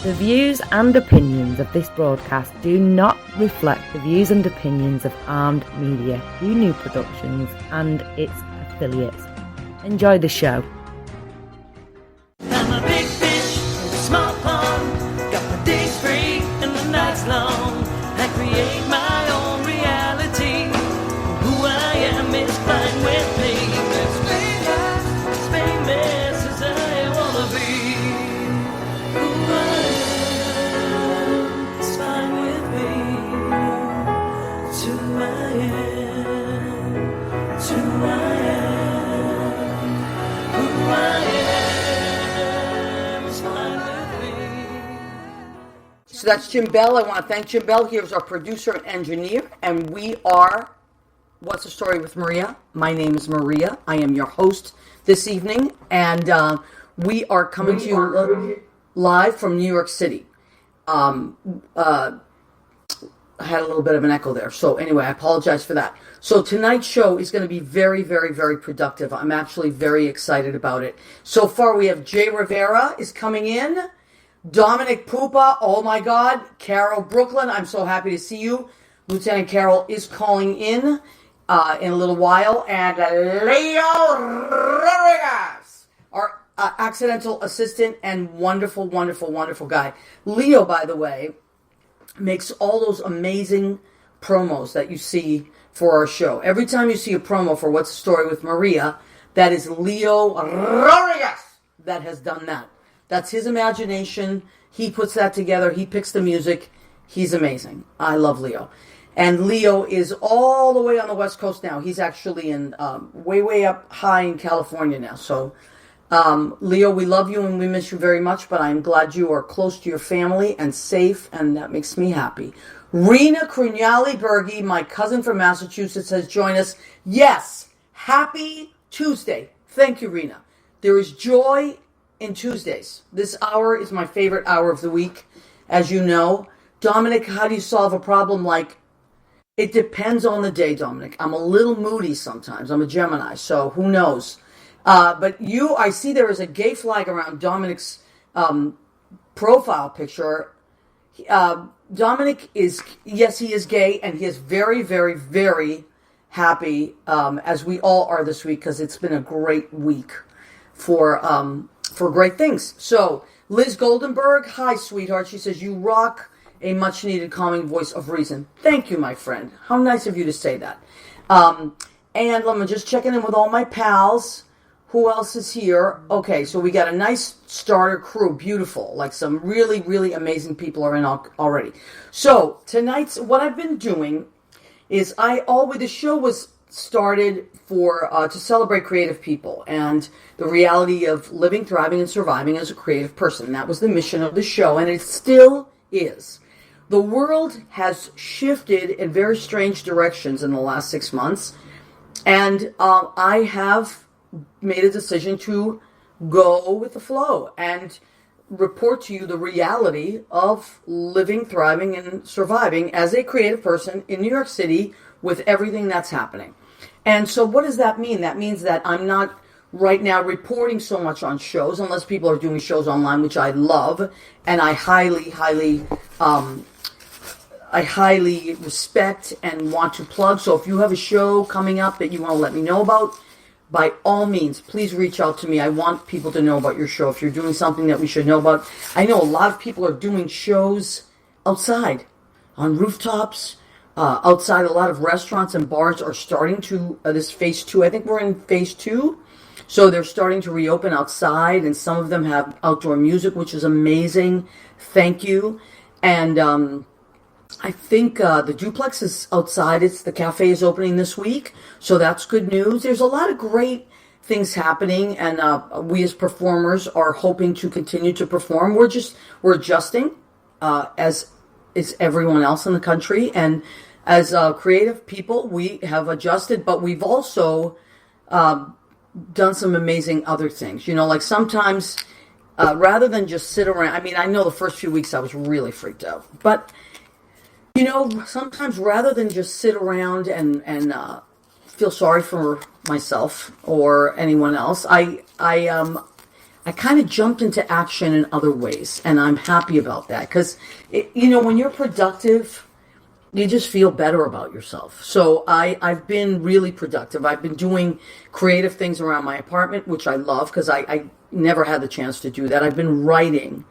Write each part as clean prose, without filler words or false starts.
The views and opinions of this broadcast do not reflect the views and opinions of Armed Media, New Productions and its affiliates. Enjoy the show. I'm a big fish in a small pond, got my days free and the nights long. I create my own reality, who I am is fine with me. As famous as I wanna be, who I am is fine with me. It's who I am, it's who I am, who I am is fine with me. So that's Jim Bell. I want to thank Jim Bell. Here's our producer and engineer. And we are What's the Story with Maria? My name is Maria. I am your host this evening. And we are coming to you live from New York City. I had a little bit of an echo there. So anyway, I apologize for that. So tonight's show is going to be very, very, very productive. I'm actually very excited about it. So far we have Jay Rivera is coming in. Dominic Pupa, oh my God. Carol Brooklyn, I'm so happy to see you. Lieutenant Carol is calling in a little while. And Leo Rodriguez, our accidental assistant and wonderful, wonderful, wonderful guy. Leo, by the way, makes all those amazing promos that you see for our show. Every time you see a promo for What's the Story with Maria, that is Leo Rodriguez that has done that. That's his imagination. He puts that together. He picks the music. He's amazing. I love Leo. And Leo is all the way on the West Coast now. He's actually in way up high in California now. So, Leo, we love you and we miss you very much, but I'm glad you are close to your family and safe, and that makes me happy. Rena Crugnali-Bergi, my cousin from Massachusetts, has joined us. Yes, happy Tuesday. Thank you, Rena. There is joy in Tuesdays. This hour is my favorite hour of the week, as you know. Dominic, how do you solve a problem like... It depends on the day, Dominic. I'm a little moody sometimes. I'm a Gemini, so who knows? But I see there is a gay flag around Dominic's profile picture. Dominic is, yes, he is gay, and he is very, very, very happy, as we all are this week, because it's been a great week for great things. So, Liz Goldenberg, hi, sweetheart. She says, you rock, a much-needed calming voice of reason. Thank you, my friend. How nice of you to say that. And let me just checking in with all my pals. Who else is here? Okay, so we got a nice starter crew. Beautiful. Like some really, really amazing people are in already. So, tonight's, what I've been doing is the show was started to celebrate creative people and the reality of living, thriving, and surviving as a creative person. That was the mission of the show, and it still is. The world has shifted in very strange directions in the last 6 months, and I have made a decision to go with the flow and report to you the reality of living, thriving, and surviving as a creative person in New York City with everything that's happening. And so what does that mean? That means that I'm not right now reporting so much on shows, unless people are doing shows online, which I love, and I highly respect and want to plug. So if you have a show coming up that you want to let me know about, by all means, please reach out to me. I want people to know about your show. If you're doing something that we should know about. I know a lot of people are doing shows outside, on rooftops, outside. A lot of restaurants and bars are starting to, this phase 2, I think we're in phase 2. So they're starting to reopen outside, and some of them have outdoor music, which is amazing. Thank you. And I think the duplex is outside. The cafe is opening this week, so that's good news. There's a lot of great things happening, and we as performers are hoping to continue to perform. We're adjusting, as is everyone else in the country, and as creative people, we have adjusted, but we've also done some amazing other things. You know, like sometimes rather than just sit around, I mean, I know the first few weeks I was really freaked out, but you know, sometimes rather than just sit around and feel sorry for myself or anyone else, I I kind of jumped into action in other ways, and I'm happy about that because, when you're productive, you just feel better about yourself. So I've been really productive. I've been doing creative things around my apartment, which I love because I never had the chance to do that. I've been writing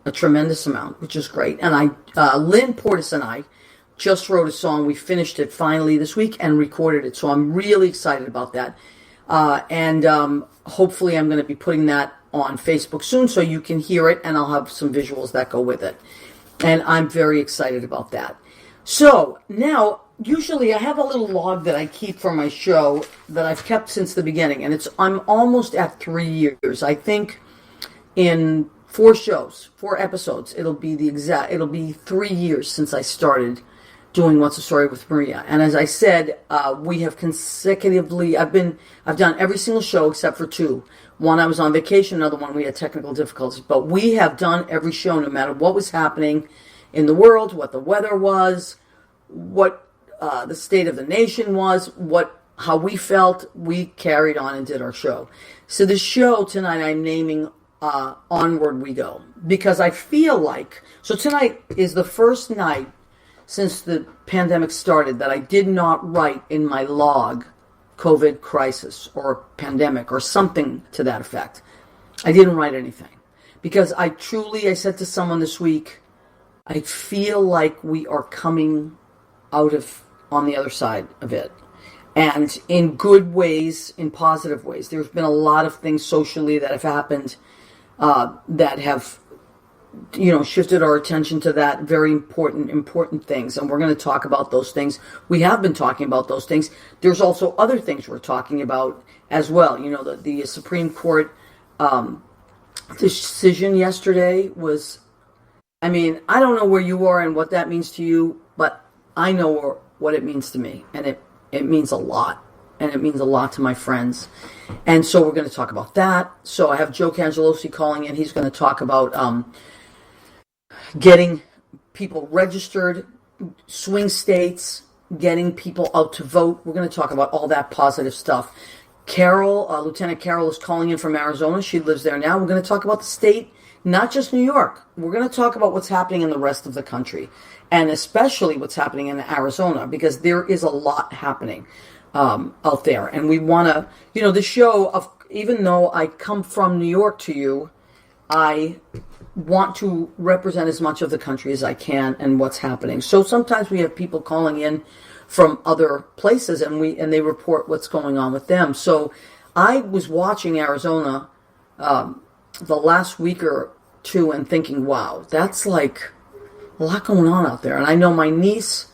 a tremendous amount, which is great. And Lynn Portis and I just wrote a song. We finished it finally this week and recorded it. So I'm really excited about that. And hopefully I'm going to be putting that on Facebook soon so you can hear it, and I'll have some visuals that go with it. And I'm very excited about that. So now, usually I have a little log that I keep for my show that I've kept since the beginning, and I'm almost at 3 years. I think in 4 episodes, it'll be 3 years since I started doing What's the Story with Maria. And as I said, we have consecutively, I've done every single show except for 2. One, I was on vacation, another one, we had technical difficulties. But we have done every show, no matter what was happening in the world, what the weather was, what the state of the nation was, how we felt. We carried on and did our show. So the show tonight I'm naming Onward We Go, because I feel like, so tonight is the first night since the pandemic started that I did not write in my log COVID crisis or pandemic or something to that effect. I didn't write anything because I said to someone this week, I feel like we are coming out on the other side of it. And in good ways, in positive ways. There's been a lot of things socially that have happened that have, shifted our attention to that very important things. And we're going to talk about those things. We have been talking about those things. There's also other things we're talking about as well. The Supreme Court decision yesterday was, I don't know where you are and what that means to you, but I know what it means to me. And it means a lot. And it means a lot to my friends. And so we're going to talk about that. So I have Joe Cangelosi calling in. He's going to talk about getting people registered, swing states, getting people out to vote. We're going to talk about all that positive stuff. Carol, Lieutenant Carol, is calling in from Arizona. She lives there now. We're going to talk about the state, not just New York. We're going to talk about what's happening in the rest of the country, and especially what's happening in Arizona, because there is a lot happening out there. And we want to, the show, even though I come from New York to you, I want to represent as much of the country as I can and what's happening. So sometimes we have people calling in from other places and they report what's going on with them. So I was watching Arizona the last week or two and thinking, wow, that's like a lot going on out there. And I know my niece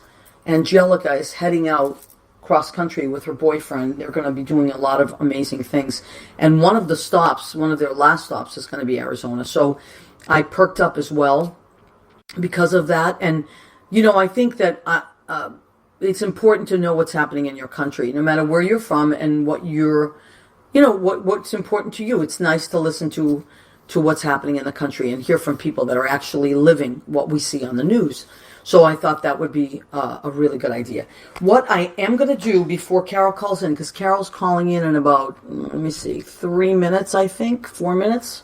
Angelica is heading out cross country with her boyfriend. They're going to be doing a lot of amazing things. And one of their last stops is going to be Arizona. So I perked up as well because of that. And, I think that it's important to know what's happening in your country, no matter where you're from and what what's important to you. It's nice to listen to what's happening in the country and hear from people that are actually living what we see on the news. So I thought that would be a really good idea. What I am going to do before Carol calls in, because Carol's calling in about, 3 minutes, I think, 4 minutes.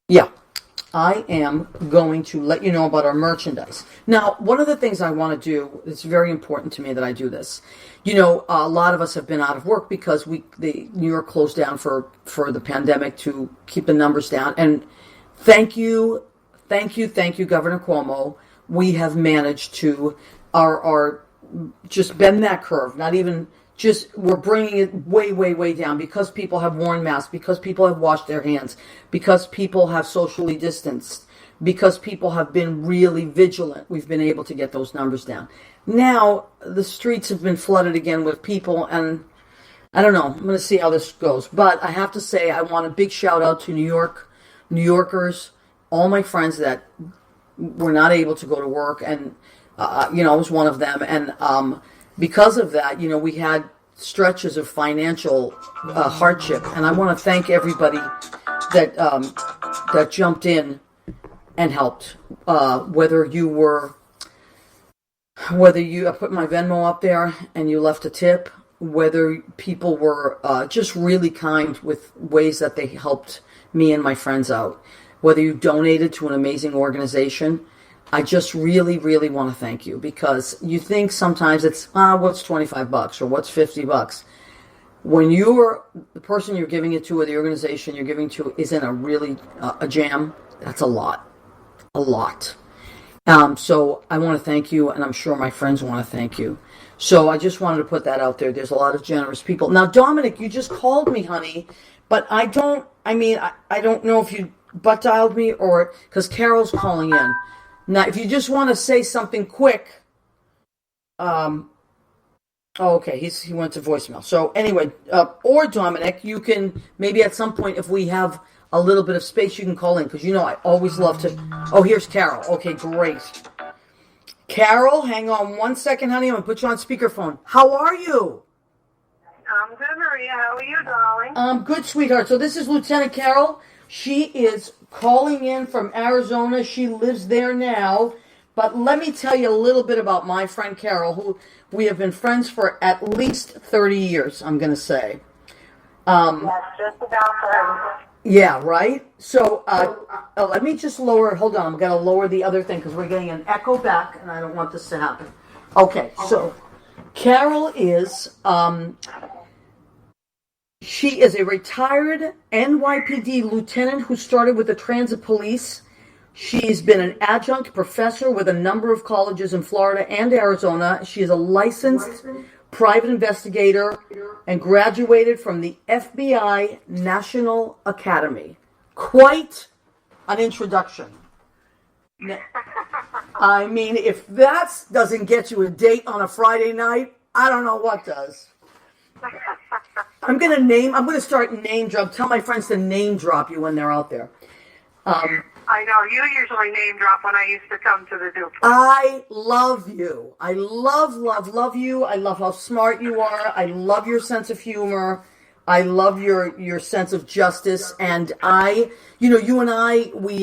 Yeah, I am going to let you know about our merchandise. Now, one of the things I want to do, it's very important to me that I do this. A lot of us have been out of work because New York closed down for the pandemic to keep the numbers down. And thank you, Governor Cuomo. We have managed to just bend that curve. Not even just, we're bringing it way, way, way down because people have worn masks, because people have washed their hands, because people have socially distanced, because people have been really vigilant. We've been able to get those numbers down. Now, the streets have been flooded again with people, and I don't know. I'm going to see how this goes. But I have to say, I want a big shout out to New Yorkers, all my friends that were not able to go to work, and I was one of them. And because of that, we had stretches of financial hardship, and I want to thank everybody that jumped in and helped. Whether you I put my Venmo up there and you left a tip, whether people were just really kind with ways that they helped me and my friends out, whether you donated to an amazing organization, I just really, really want to thank you, because you think sometimes it's, what's $25 or what's $50? When you're the person you're giving it to or the organization you're giving to is in a really, a jam, that's a lot. So I want to thank you, and I'm sure my friends want to thank you. So I just wanted to put that out there. There's a lot of generous people. Now, Dominic, you just called me, honey, but I don't know if you butt dialed me or, because Carol's calling in. Now, if you just want to say something quick, okay, he went to voicemail. So anyway, or Dominic, you can maybe at some point, if we have a little bit of space, you can call in, because I always love to. Oh, here's Carol. Okay, great. Carol, hang on one second, honey. I'm going to put you on speakerphone. How are you? I'm good, Maria. How are you, darling? I'm good, sweetheart. So this is Lieutenant Carol. She is calling in from Arizona. She lives there now. But let me tell you a little bit about my friend Carol, who we have been friends for at least 30 years, I'm going to say. That's just about that. Yeah, right? So let me just lower, hold on, I'm going to lower the other thing because we're getting an echo back and I don't want this to happen. Okay, so Carol is, she is a retired NYPD lieutenant who started with the transit police. She's been an adjunct professor with a number of colleges in Florida and Arizona. She is a licensed private investigator and graduated from the FBI National Academy. Quite an introduction. I mean, if that doesn't get you a date on a Friday night, I don't know what does. I'm going to start name drop. Tell my friends to name drop you when they're out there. I know, you usually name drop when I used to come to the duplex. I love you. I love you. I love how smart you are. I love your sense of humor. I love your sense of justice. And you and I, we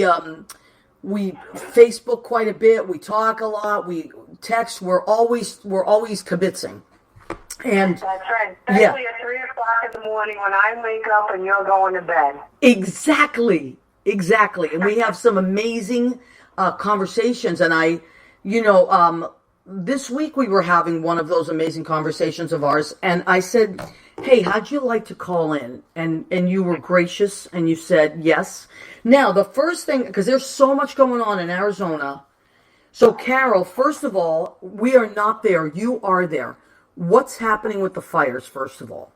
Facebook quite a bit. We talk a lot. We text. We're always kibitzing. And that's right. Especially at 3 o'clock in the morning when I wake up and you're going to bed. Exactly. And we have some amazing conversations. And this week we were having one of those amazing conversations of ours. And I said, hey, how'd you like to call in? And you were gracious and you said yes. Now, the first thing, because there's so much going on in Arizona. So, Carol, first of all, we are not there. You are there. What's happening with the fires, first of all?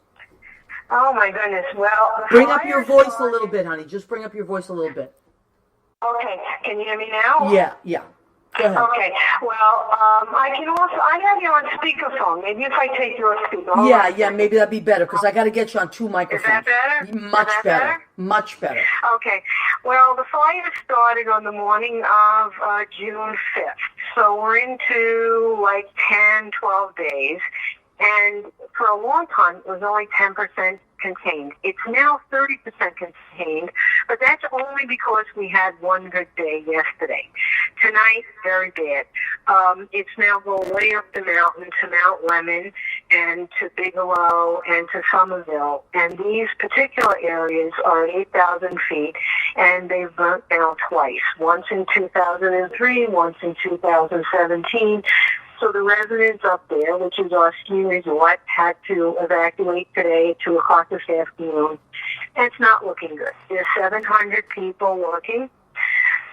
Oh, my goodness. Well, bring up your voice a little bit, honey. Just bring up your voice a little bit. Okay. Can you hear me now? Yeah. Go ahead. Okay. Well, I have you on speakerphone. Maybe if I take your speaker. Yeah, maybe that'd be better because I got to get you on 2 microphones. Is that better? Much better. Okay. Well, the fire started on the morning of June 5th. So we're into like 10, 12 days. And for a long time, it was only 10% contained. It's now 30% contained, but that's only because we had one good day yesterday. Tonight, very bad. It's now going way up the mountain to Mount Lemon and to Bigelow and to Somerville. And these particular areas are at 8,000 feet, and they've burnt down twice, once in 2003, once in 2017. So the residents up there, which is our ski resort, had to evacuate today at 2 o'clock this afternoon. And it's not looking good. There's 700 people working.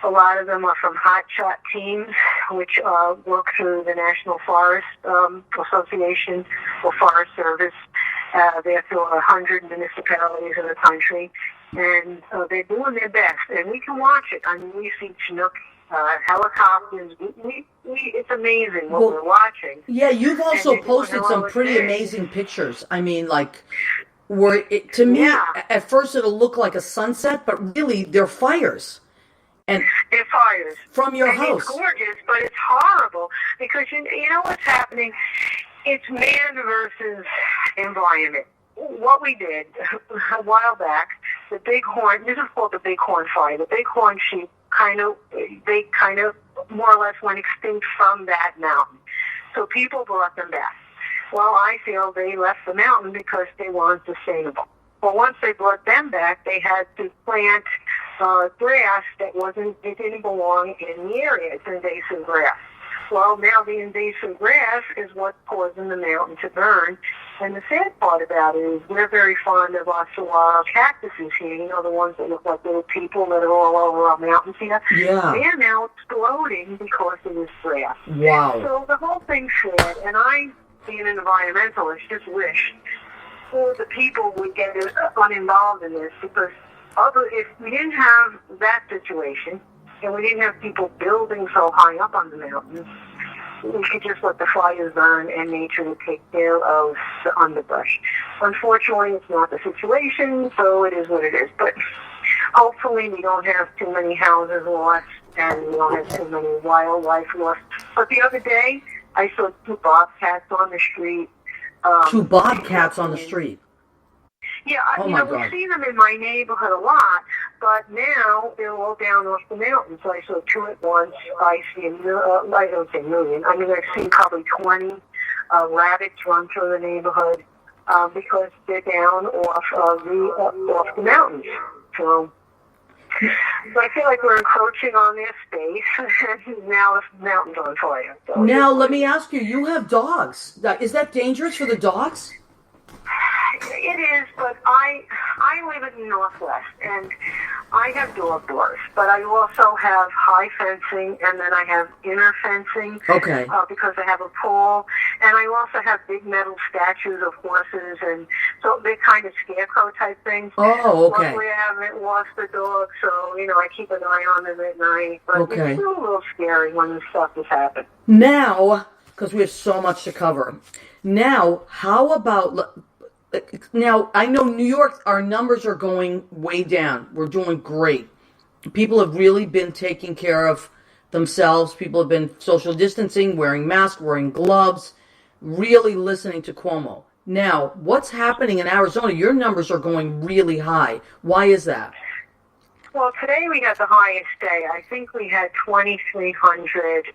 A lot of them are from hotshot teams, which work through the National Forest Association or Forest Service. They're through 100 municipalities in the country. And they're doing their best. And we can watch it. I mean, we see Chinook helicopters. It's amazing what we're watching. Yeah, you've also posted some pretty amazing pictures. I mean, like, to me, at first it'll look like a sunset, but really they're fires. And they're fires. From your house. It's gorgeous, but it's horrible because you know what's happening? It's man versus environment. What we did a while back, the bighorn, this is called the bighorn fire. The bighorn sheep kind of more or less went extinct from that mountain. So people brought them back. Well, I feel they left the mountain because they weren't sustainable. Well, once they brought them back, they had to plant grass it didn't belong in the area. It's invasive grass. Well, now the invasive grass is what's causing the mountain to burn. And the sad part about it is we're very fond of our saguaro cactuses here. You know, the ones that look like little people that are all over our mountains here? Yeah. They're now exploding because of this grass. Wow. So the whole thing's sad. And I, being an environmentalist, just wish the people would get uninvolved in this, because if we didn't have that situation, and we didn't have people building so high up on the mountains, we could just let the fires burn and nature would take care of the underbrush. Unfortunately, it's not the situation, so it is what it is. But hopefully we don't have too many houses lost and we don't have too many wildlife lost. But the other day, I saw 2 bobcats on the street. 2 bobcats on the street. Yeah, we see them in my neighborhood a lot, but now they're all down off the mountain. So I saw 2 at once. I see I don't say million. I mean, I've seen probably 20 rabbits run through the neighborhood because they're down off the mountains. So I feel like we're encroaching on their space, and now the mountain's on fire. So now, let me ask you, you have dogs. Is that dangerous for the dogs? It is, but I live in the Northwest, and I have dog doors, but I also have high fencing, and then I have inner fencing. Okay. Because I have a pool, and I also have big metal statues of horses, and so they're kind of scarecrow type things. Oh, okay. Luckily, I haven't lost a dog, so, I keep an eye on them at night, but okay. It's still a little scary when this stuff has happened. Now, because we have so much to cover, now, how about... Now, I know New York, our numbers are going way down. We're doing great. People have really been taking care of themselves. People have been social distancing, wearing masks, wearing gloves, really listening to Cuomo. Now, what's happening in Arizona? Your numbers are going really high. Why is that? Well, today we had the highest day. I think we had 2,300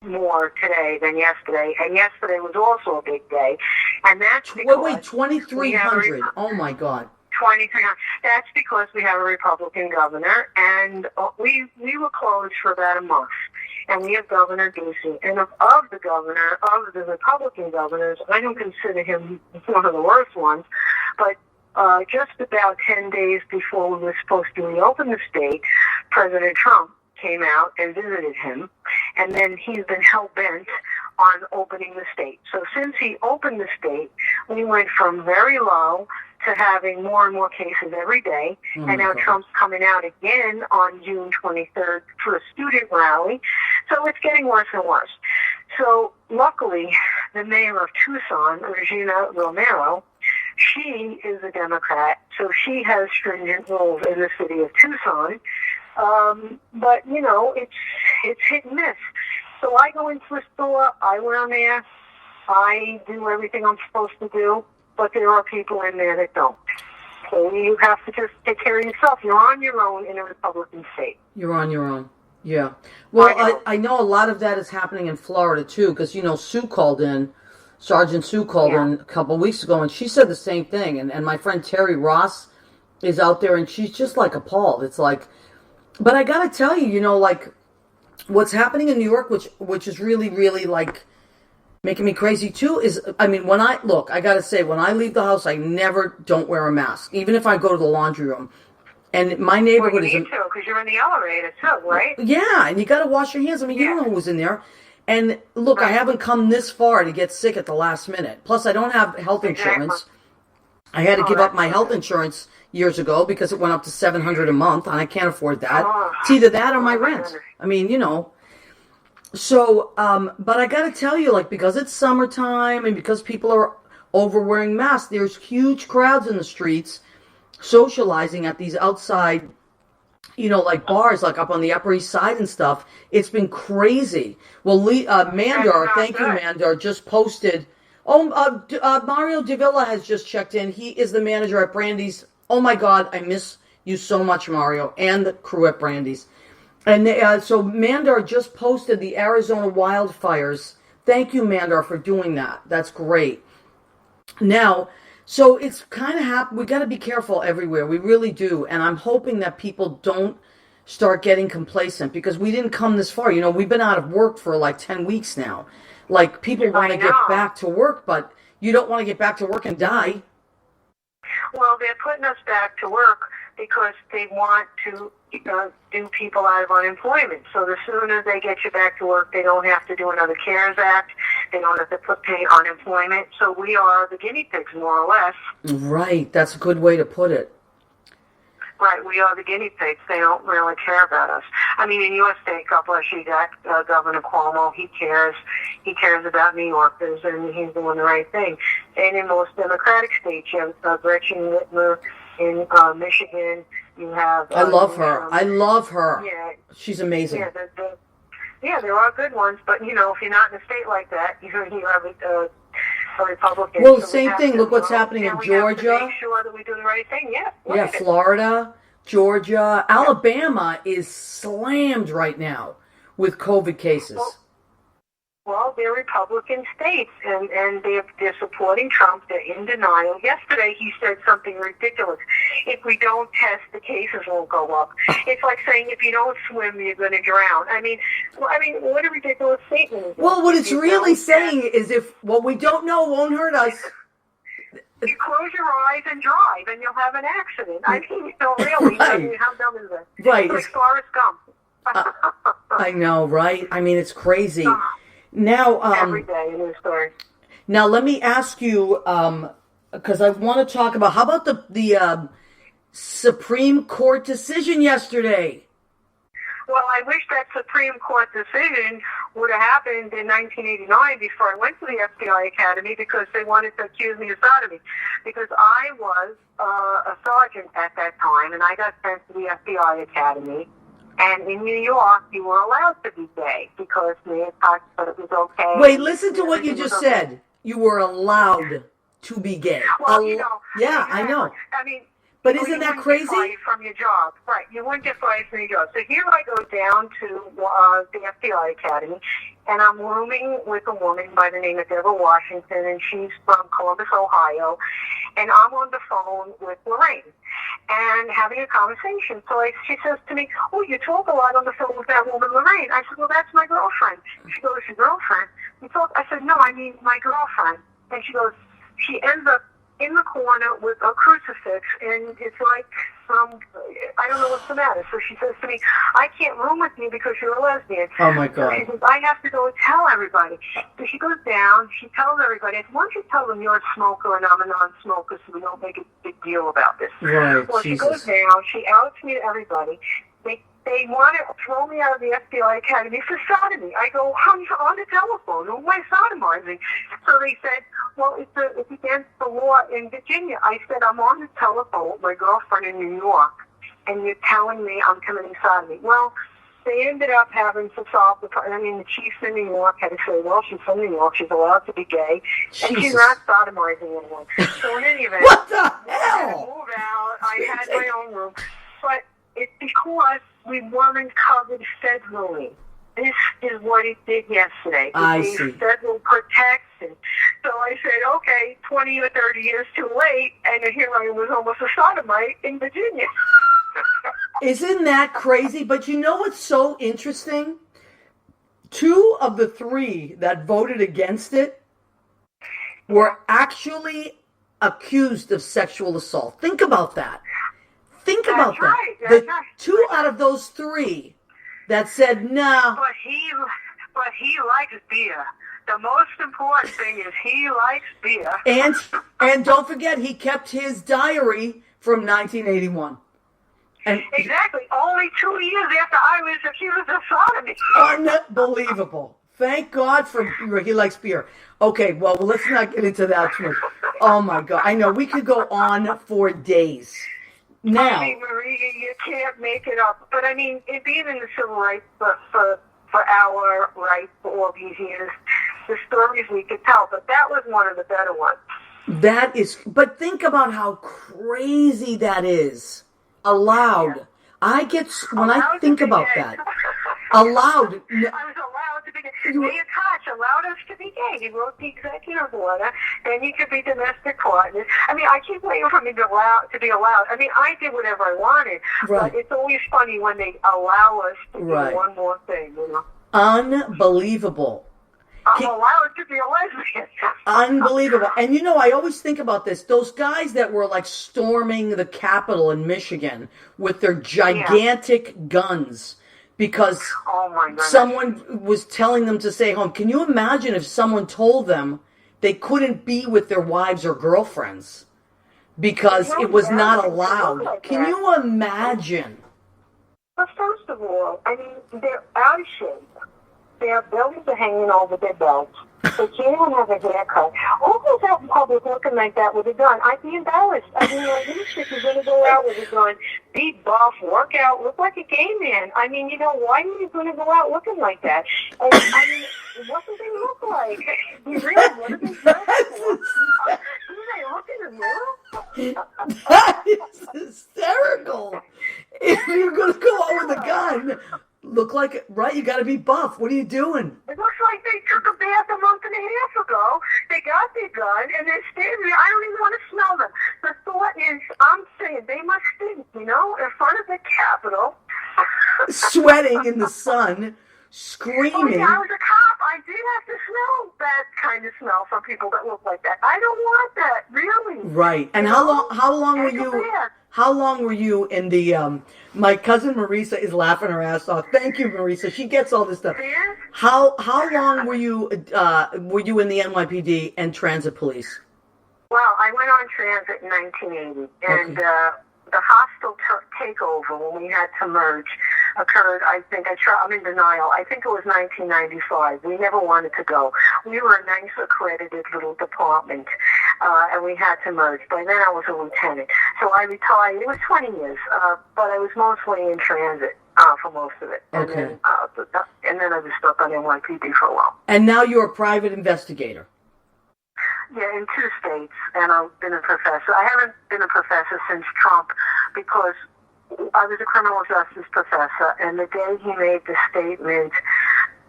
more today than yesterday, and yesterday was also a big day, and that's because... Wait, 2,300. Oh, my God. 2,300. That's because we have a Republican governor, and we were closed for about a month, and we have Governor Ducey, and of the Republican governors, I don't consider him one of the worst ones, but just about 10 days before we were supposed to reopen the state, President Trump came out and visited him, and then he's been hell-bent on opening the state. So since he opened the state, we went from very low to having more and more cases every day, and now Trump's coming out again on June 23rd for a student rally, so it's getting worse and worse. So luckily, the mayor of Tucson, Regina Romero, she is a Democrat, so she has stringent rules in the city of Tucson. But, it's hit and miss. So I go into a store, I wear a mask, I do everything I'm supposed to do, but there are people in there that don't. So you have to just take care of yourself. You're on your own in a Republican state. You're on your own. Yeah. Well, I know a lot of that is happening in Florida, too, because, Sue called in. Sergeant Sue called in a couple weeks ago, and she said the same thing. And my friend Terry Ross is out there, and she's just, appalled. It's like... But I got to tell you, what's happening in New York, which is really, really, making me crazy, too, is, I got to say, when I leave the house, I never don't wear a mask, even if I go to the laundry room. And my neighborhood is... Well, you need to, because you're in the elevator, too, right? Yeah, and you got to wash your hands. I mean, you don't know who's in there. And, look, I haven't come this far to get sick at the last minute. Plus, I don't have health insurance. I had to give up my health insurance years ago because it went up to $700 a month, and I can't afford that. It's either that or my rent. I mean, So, but I got to tell you, because it's summertime and because people are over wearing masks, there's huge crowds in the streets socializing at these outside, bars, up on the Upper East Side and stuff. It's been crazy. Well, Mandar, thank you, Mandar, just posted... Mario Davila has just checked in. He is the manager at Brandy's. Oh, my God, I miss you so much, Mario, and the crew at Brandy's. And so Mandar just posted the Arizona wildfires Thank you, Mandar, for doing that. That's great. Now, so it's kind of we got to be careful everywhere. We really do. And I'm hoping that people don't start getting complacent because we didn't come this far. You know, we've been out of work for like 10 weeks now. Like, people want to get back to work, but you don't want to get back to work and die. Well, they're putting us back to work because they want to do people out of unemployment. So the sooner they get you back to work, they don't have to do another CARES Act. They don't have to pay unemployment. So we are the guinea pigs, more or less. Right. That's a good way to put it. Right, we are the guinea pigs. They don't really care about us. I mean, in your state, God bless you, got Governor Cuomo. He cares. He cares about New Yorkers, and he's doing the right thing. And in most Democratic states, you have Gretchen Whitmer in Michigan. You have. I love her. I love her. Yeah, she's amazing. Yeah, there are good ones, but you know, if you're not in a state like that, you have a Republican. Well, so same thing. Look what's happening in Georgia. We have to make sure that we do the right thing. Yeah, Florida, Georgia, Alabama is slammed right now with COVID cases. Well, they're Republican states, and they're supporting Trump. They're in denial. Yesterday, he said something ridiculous. If we don't test, the cases won't go up. It's like saying if you don't swim, you're going to drown. I mean, what a ridiculous statement is that? Well, what it's really saying is if what we don't know won't hurt us. You close your eyes and drive, and you'll have an accident. I mean, really. Right. I mean, how dumb is that? Right. It's like Forrest Gump. I know, right? I mean, it's crazy. Now, every day a new story. Now, let me ask you, because I want to talk about, how about the Supreme Court decision yesterday? Well, I wish that Supreme Court decision would have happened in 1989 before I went to the FBI Academy because they wanted to accuse me of sodomy. Because I was a sergeant at that time, and I got sent to the FBI Academy. And in New York, you were allowed to be gay because the cops said it was okay. Wait, listen to what you just said. You were allowed to be gay. Well, you know. Yeah, I know. I mean, but isn't that crazy? You wouldn't get fired from your job. Right, you wouldn't get fired from your job. So here I go down to the FBI Academy, and I'm rooming with a woman by the name of Deborah Washington, and she's from Columbus, Ohio, and I'm on the phone with Lorraine and having a conversation. So she says to me, "Oh, you talk a lot on the phone with that woman, Lorraine." I said, "Well, that's my girlfriend." She goes, "Your girlfriend?" I said, "No, I mean my girlfriend." And she goes, she ends up in the corner with a crucifix, and it's like I don't know what's the matter. So she says to me, "I can't room with you because you're a lesbian." Oh, my God. So she says, "I have to go tell everybody." So she goes down, she tells everybody, "Why don't you tell them you're a smoker and I'm a non-smoker so we don't make a big deal about this?" Right, well, Jesus. She goes down, she outs me to everybody. They want to throw me out of the FBI Academy for sodomy. I go, "I'm on the telephone. Who am I sodomizing?" So they said, "Well, it's against the law in Virginia." I said, "I'm on the telephone with my girlfriend in New York, and you're telling me I'm committing sodomy." Well, they ended up having to solve the problem. I mean, the chief in New York had to say, "Well, she's from New York. She's allowed to be gay, and she's not sodomizing anyone." So in any event, what the hell? I moved out. I had my own room, but it's because we weren't covered federally. This is what it did yesterday. I It see. gave federal protection. So I said, okay, 20 or 30 years too late, and here I was almost a sodomite in Virginia. Isn't that crazy? But you know what's so interesting? 2 of the 3 that voted against it were actually accused of sexual assault. Think about that. Think about That's that. right. That's right. 2 out of those 3 that said no. But he likes beer. The most important thing is he likes beer. And don't forget, he kept his diary from 1981. And exactly. Only 2 years after I was accused of sodomy. Unbelievable. Thank God for he likes beer. Okay, well, let's not get into that too much. Oh, my God. I know. We could go on for days. Now, I mean, Maria, you can't make it up. But, I mean, it being in the civil rights for our rights for all these years, the stories we could tell. But that was one of the better ones. that is, but think about how crazy that is. Allowed. Yeah. When I think about that. Allowed. I was allowed to be Mayor Koch allowed us to be gay. He wrote the executive order, and you could be domestic partners. I mean, I keep waiting for me to be allowed. I mean, I did whatever I wanted, Right. but it's always funny when they allow us to Right. do one more thing, you know. Unbelievable. I'm allowed to be a lesbian. Unbelievable. And you know, I always think about this. Those guys that were like storming the Capitol in Michigan with their gigantic guns because Oh my goodness. someone was telling them to stay home. Can you imagine if someone told them they couldn't be with their wives or girlfriends because it was not allowed? Can you imagine? But first of all, I mean, they're out of shape. Their bellies are hanging over their belts. They can't even have a haircut. Who goes out in public looking like that with a gun? I'd be embarrassed. I mean, like, this chick is going to go out with a gun, be buff, work out, look like a gay man. I mean, you know, why are you going to go out looking like that? And, I mean, what do they look like? Really, what do they look like? Do they look in the mirror? That is hysterical. If you're going to go out with a gun, look like, right, you got to be buff. What are you doing? It looks like they took a bath a month and a half ago. They got their gun, and they're standing there. I don't even want to smell them. The thought is, I'm saying they must stink, you know, in front of the Capitol. Sweating in the sun, Oh, screaming. yeah, I was a cop. I did have to smell that kind of smell from people that look like that. I don't want that, really. Right. And how long were Take a you bath. how long were you in the my cousin Marisa is laughing her ass off. Thank you, Marisa. She gets all this stuff. Yeah. How long were you in the NYPD and transit police? Well, I went on transit in 1980, and the hostile takeover when we had to merge occurred, I think, I'm in denial, I think it was 1995. We never wanted to go. We were a nice accredited little department, and we had to merge. By then I was a lieutenant. So I retired. It was 20 years, but I was mostly in transit for most of it. And Okay. then I was stuck on NYPD for a while. And now you're a private investigator. Yeah, in 2 states, and I've been a professor. I haven't been a professor since Trump because I was a criminal justice professor, and the day he made the statement,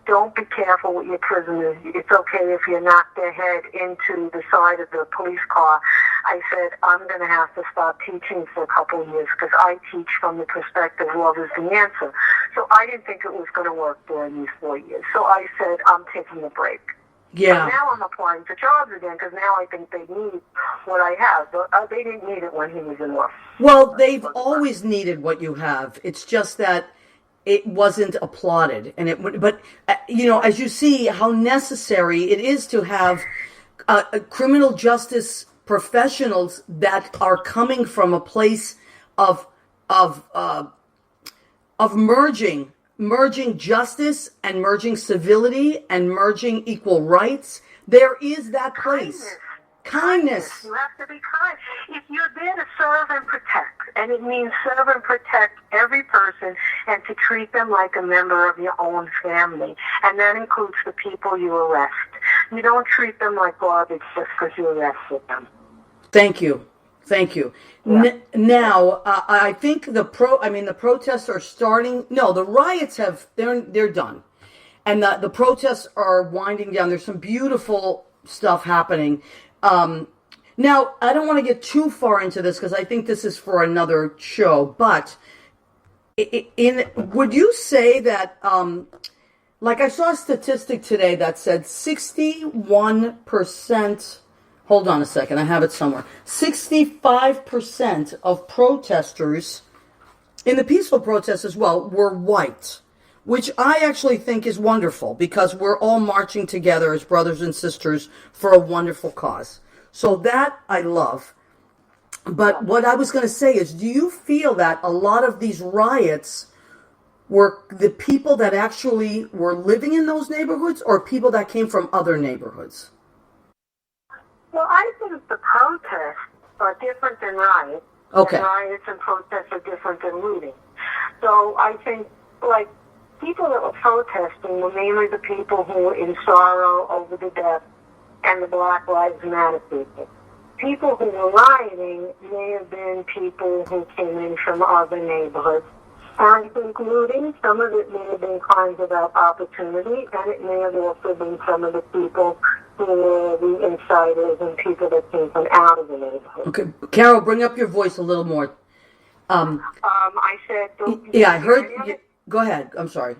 don't be careful with your prisoners, it's okay if you knock their head into the side of the police car, I said, I'm going to have to stop teaching for a couple of years because I teach from the perspective love is the answer. So I didn't think it was going to work during these 4 years. So I said, I'm taking a break. Yeah. But now I'm applying for jobs again because now I think they need what I have. But they didn't need it when he was in office. Well, they've always needed what you have. It's just that it wasn't applauded, and but you know, as you see how necessary it is to have criminal justice professionals that are coming from a place of merging justice and merging civility and merging equal rights. There is that place. Kindness. You have to be kind. If you're there to serve and protect, and it means serve and protect every person and to treat them like a member of your own family, and that includes the people you arrest. You don't treat them like garbage just because you arrested them. Thank you. Thank you. Yeah. Now, I think the protests are starting. No, the riots they're done. And the protests are winding down. There's some beautiful stuff happening. Now, I don't want to get too far into this because I think this is for another show, but would you say that, like I saw a statistic today that said 61%, hold on a second, I have it somewhere, 65% of protesters, in the peaceful protests as well, were white, which I actually think is wonderful because we're all marching together as brothers and sisters for a wonderful cause. So that I love. But what I was going to say is, do you feel that a lot of these riots were the people that actually were living in those neighborhoods or people that came from other neighborhoods? Well, I think the protests are different than riots. Okay. And riots and protests are different than looting. So I think, like, people that were protesting were mainly the people who were in sorrow over the death and the Black Lives Matter people. People who were rioting may have been people who came in from other neighborhoods. I think looting, some of it may have been crimes of opportunity, and it may have also been some of the people who were the insiders and people that came from out of the neighborhood. Okay, Carol, bring up your voice a little more. I said... Yeah, I heard... Go ahead. I'm sorry.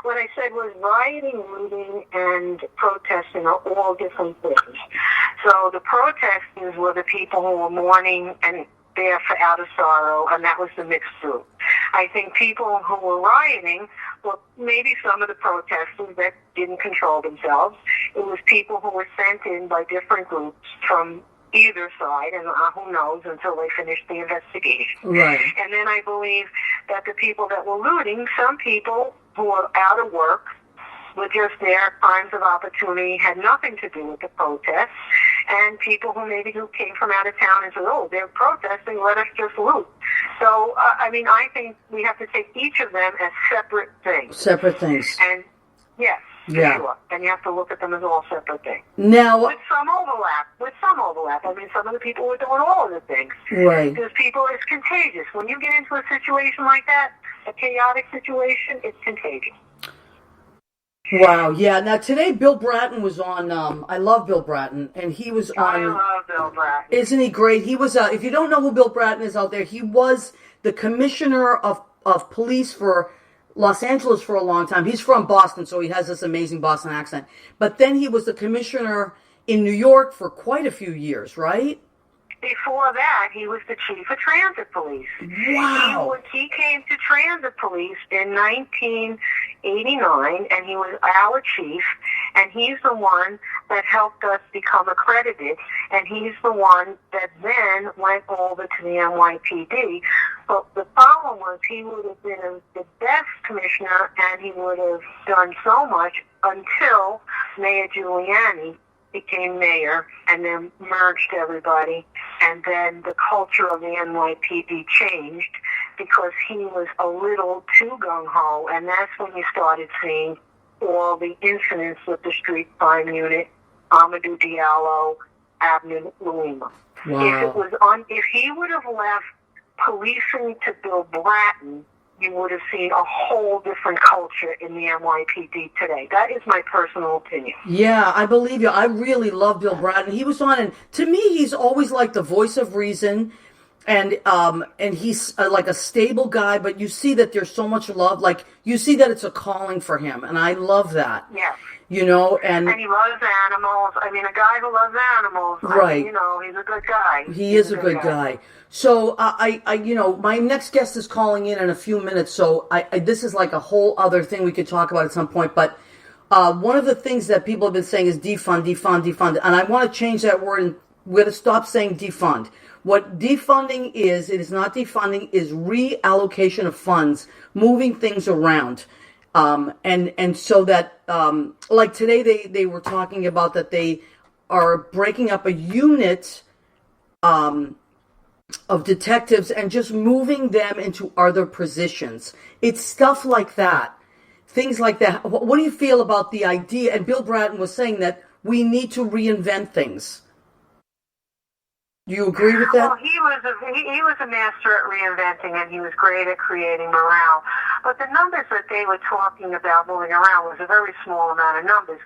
What I said was rioting, looting, and protesting are all different things. So the protesters were the people who were mourning and there for out of sorrow, and that was the mixed group. I think people who were rioting were maybe some of the protesters that didn't control themselves. It was people who were sent in by different groups from either side, and who knows until they finished the investigation. Right. And then I believe that the people that were looting, some people who were out of work were just there, crimes of opportunity, had nothing to do with the protests, and people who maybe who came from out of town and said, oh, they're protesting, let us just loot. So, I think we have to take each of them as separate things. Separate things. And, yes. Yeah. Sure. And you have to look at them as all separate things. Now, With some overlap. Some of the people were doing all of the things. right. Because people, it's contagious. When you get into a situation like that, a chaotic situation, it's contagious. Wow, yeah. Now, today Bill Bratton was on, I love Bill Bratton, and he was on... I love Bill Bratton. Isn't he great? He was, if you don't know who Bill Bratton is out there, he was the commissioner of police for Los Angeles for a long time. He's from Boston, so he has this amazing Boston accent. But then he was the commissioner in New York for quite a few years, right? Before that, he was the chief of transit police. Wow. He came to transit police in 1989, and he was our chief, and he's the one that helped us become accredited, and he's the one that then went over to the NYPD. But the problem was he would have been the best commissioner, and he would have done so much until Mayor Giuliani became mayor and then merged everybody, and then the culture of the NYPD changed because he was a little too gung-ho, and that's when you started seeing all the incidents with the street crime unit, Amadou Diallo, Abner Louima. Wow. If he would have left policing to Bill Bratton, you would have seen a whole different culture in the NYPD today. That is my personal opinion. Yeah, I believe you. I really love Bill Bratton. He was on, and to me, he's always like the voice of reason, and he's like a stable guy. But you see that there's so much love. Like you see that it's a calling for him, and I love that. Yes. You know, and he loves animals. I mean, a guy who loves animals. Right. He's a good guy. He's a good guy. So my next guest is calling in a few minutes. So this is like a whole other thing we could talk about at some point. But one of the things that people have been saying is defund, defund, defund. And I want to change that word, and we're going to stop saying defund. What defunding is, it is not defunding, is reallocation of funds, moving things around. And so that, like today they were talking about that they are breaking up a unit, of detectives and just moving them into other positions. It's stuff like that. Things like that. What do you feel about the idea? And Bill Bratton was saying that we need to reinvent things. Do you agree with that? Well, he was a master at reinventing, and he was great at creating morale. But the numbers that they were talking about moving around was a very small amount of numbers.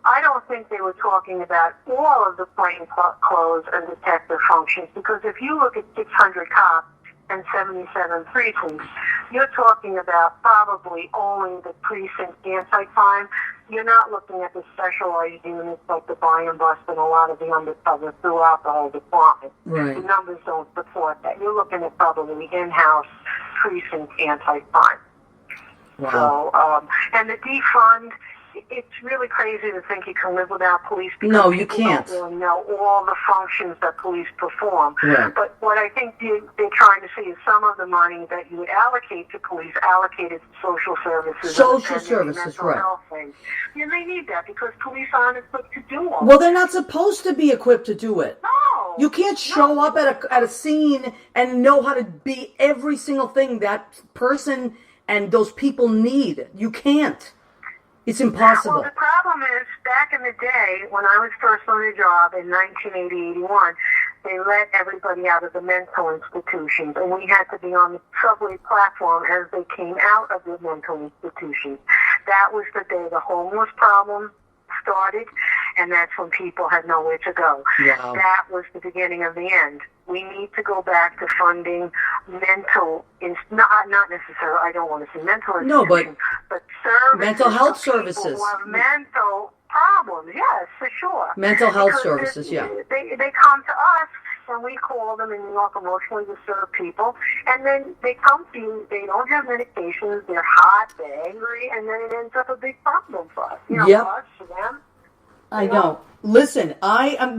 I don't think they were talking about all of the plainclothes and detective functions, because if you look at 600 cops and 77 precincts, you're talking about probably only the precinct anti-crime. You're not looking at the specialized units like the buy and bust and a lot of the undercover throughout the whole department. Right. The numbers don't support that. You're looking at probably in-house precinct anti-crime. Wow. So, and the defund, it's really crazy to think you can live without police. No, you can't. People don't really know all the functions that police perform. Right. But what I think they're trying to see is some of the money that you would allocate to police allocated to social services. Social services, mental right. health things. And they need that because police aren't equipped to do all Well, they're not supposed to be equipped to do it. No. You can't show up at a scene and know how to be every single thing that person and those people need. You can't. It's impossible. Well, the problem is, back in the day, when I was first on the job in 1980-81, they let everybody out of the mental institutions, and we had to be on the subway platform as they came out of the mental institutions. That was the day the homeless problem started, and that's when people had nowhere to go. Wow. That was the beginning of the end. We need to go back to funding mental, not necessarily, I don't want to say mental institutions, but services. Mental health for people services. who have mental problems, yes, for sure. Mental health Because services, yeah. They come to us, and we call them in New York emotionally disturbed people, and then they come to you, they don't have medications, they're hot, they're angry, and then it ends up a big problem for us. You know, Yep. for us, for them. I know. Listen,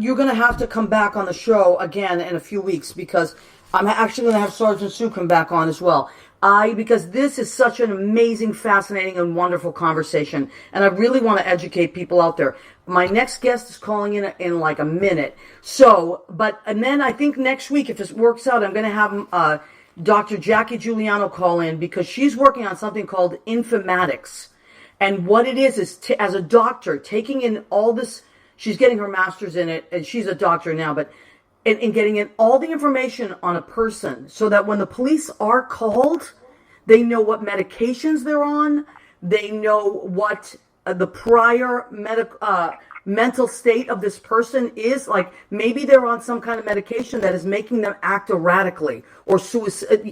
you're going to have to come back on the show again in a few weeks, because I'm actually going to have Sergeant Sue come back on as well. Because this is such an amazing, fascinating, and wonderful conversation, and I really want to educate people out there. My next guest is calling in like a minute. And then I think next week, if this works out, I'm going to have Dr. Jackie Giuliano call in, because she's working on something called informatics. And what it is as a doctor, taking in all this, she's getting her master's in it, and she's a doctor now, but in getting in all the information on a person, so that when the police are called, they know what medications they're on, they know what the prior mental state of this person is. Like, maybe they're on some kind of medication that is making them act erratically or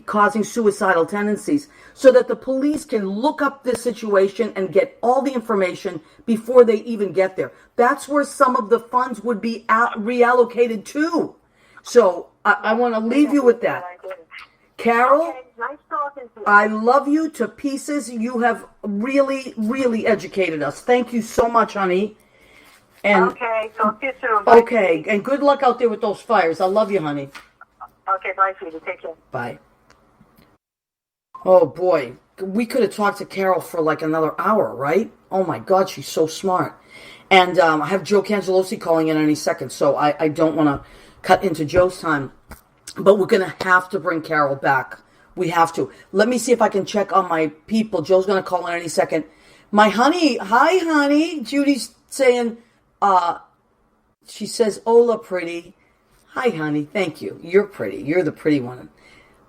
causing suicidal tendencies, so that the police can look up this situation and get all the information before they even get there. That's where some of the funds would be reallocated to. So I want to leave you with that. Carol, Okay, nice talking to you. I love you to pieces. You have really, really educated us. Thank you so much, honey. And Okay, talk to you soon. Bye. okay, and good luck out there with those fires. I love you, honey. Okay, bye, sweetie. Take care. Bye. Oh boy, we could have talked to Carol for like another hour, right? Oh my God, she's so smart. And I have Joe Cangelosi calling in any second, so I don't want to cut into Joe's time. But we're going to have to bring Carol back. We have to. Let me see if I can check on my people. Joe's going to call in any second. My honey, hi honey. Judy's saying, she says, Ola pretty. Hi honey, thank you. You're pretty. You're the pretty one.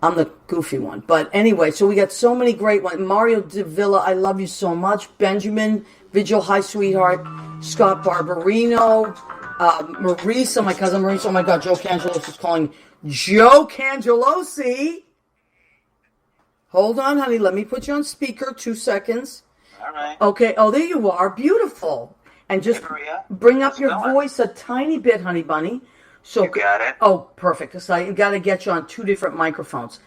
I'm the goofy one. But anyway, so we got so many great ones. Mario De Villa, I love you so much. Benjamin, Vigil, hi sweetheart. Scott Barbarino. Marisa, my cousin Marisa. Oh my God, Joe Cangelosi is calling. Joe Cangelosi. Hold on, honey. Let me put you on speaker. 2 seconds. All right. Okay. Oh, there you are. Beautiful. And just Hey, Maria. bring up How's it your going? voice a tiny bit, honey bunny. So You got it. Oh, perfect. So I got to get you on 2 different microphones.